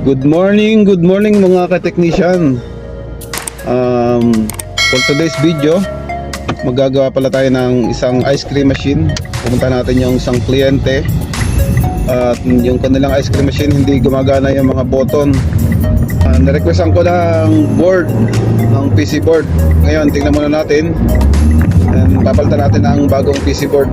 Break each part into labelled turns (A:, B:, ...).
A: Good morning mga ka-technician. For today's video, magagawa pala tayo ng isang ice cream machine. Pupunta natin yung isang kliyente at yung kanilang ice cream machine hindi gumagana yung mga button. Narequestan ko ng board, ng PC board. Ngayon, tingnan muna natin. And papalitan natin ang bagong PC board.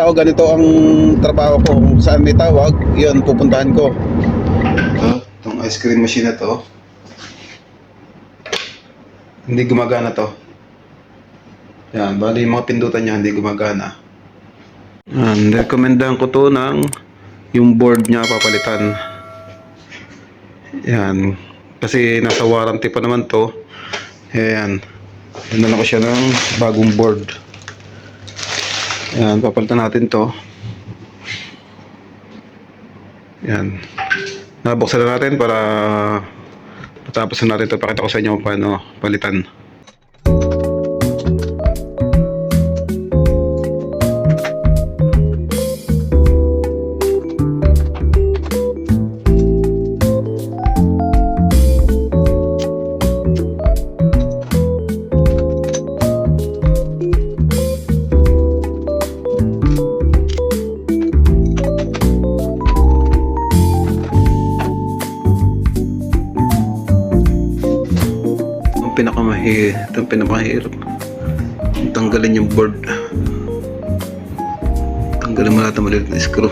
A: O ganito ang trabaho ko, kung saan may tawag, yun pupuntahan ko. Itong ice cream machine na to, hindi gumagana to. Yan, bali yung mga pindutan niya hindi gumagana. Recommendaan ko to ng yung board niya papalitan. Yan, kasi nasa warranty pa naman to. Yan, dinala ko siya ng bagong board. Yan, papalitan natin to. Yan, nabuksan na natin para matapos na natin to. Pakita ko sa inyo paano palitan. Itong pinakamahirap, tanggalin yung board, tanggalin mo lahat ng maliit na screw.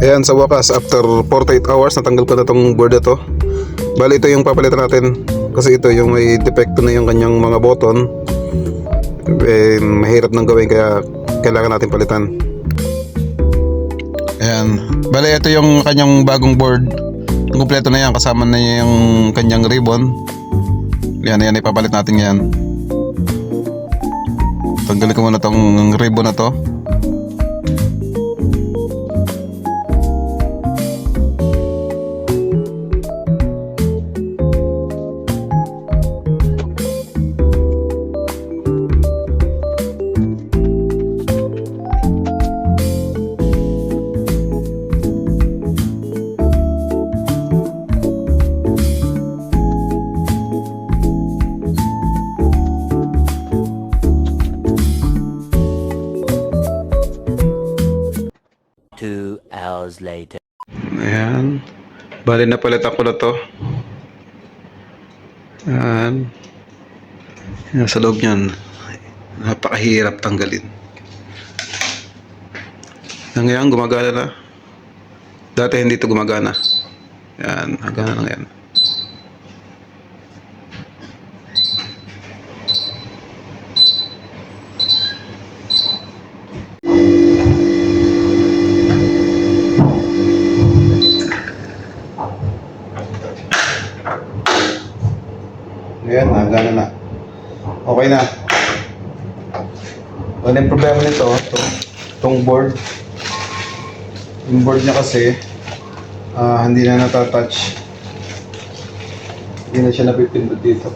A: Ayan, sa wakas after 48 hours natanggal ko na itong board na to. Bali ito yung papalitan natin kasi ito yung may depekto na yung kanyang mga button. Mahirap nang gawin kaya kailangan natin palitan. Ayan, bale ito yung kanyang bagong board. Kumpleto na yan, kasama na yung kanyang ribbon. Yan, ipapalit natin yan. Tanggalin ko muna tong ribbon na to.
B: Later.
A: Ayan, bali napalitan ko na to. Ayan, sa loob niyan napakahirap tanggalin. Ngayon gumagana na. Dati hindi ito gumagana. Ayan, gana na ngayon. Ayan, nagana na. Okay na. Ano yung problema nito? Itong board. Yung board niya kasi hindi na natatouch. Hindi na siya napipindot dito.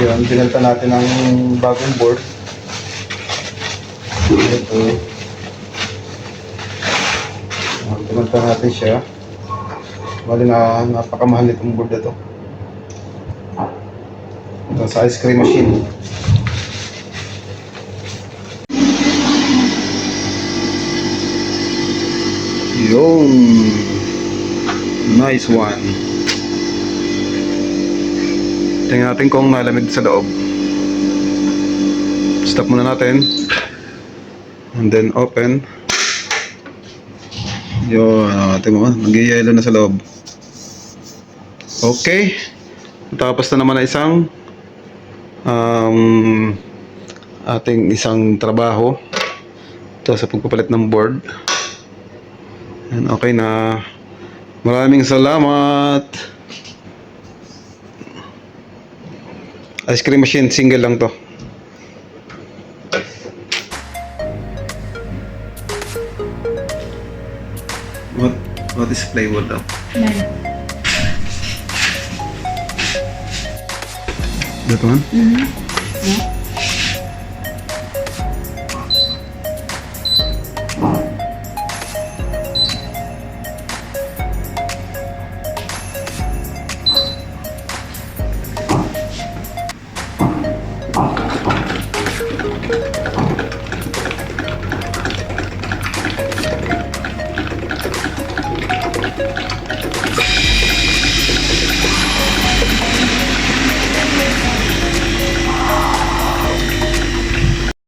A: Yun, pinalitan natin ang bagong board. Ito. Pinalitan natin siya. Bali na napakamahal nitong board na ito. Ito sa ice cream machine. Yun, nice one. Tingnan natin kung malamig sa loob. Stop muna natin. And then open. Yun, tingnan mo, nag-yellow na sa loob. Okay. Tapos na naman na isang ating isang trabaho. Ito sa pagpapalit ng board. And okay na. Maraming salamat. Ice cream machine, single lang to. What is flavor daw? That one?
C: No?